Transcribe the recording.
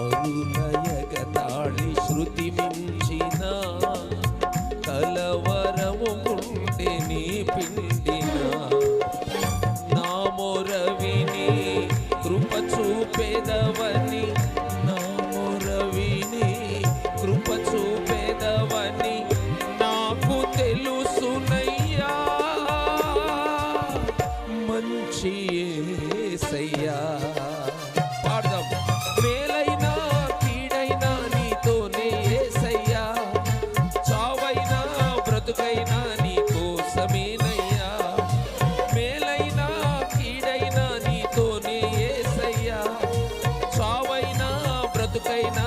అరులయగతాళి శృతి మించిన కలవరము గుండెని పిండిన నా మొర విని కృప చూపెదవని, నా మొర విని కృప చూపెదవని నాకు తెలుసునయ్యా. మంచి యేసయ్యా. పాడదాం. మేలైనా కీడైనా నీతోనే యేసయ్యా, చావైనా బ్రతుకైనా నీ కోసమేనయ్యా. మేలైనా కీడైనా నీతోనే యేసయ్యా, చావైనా బ్రతుకైనా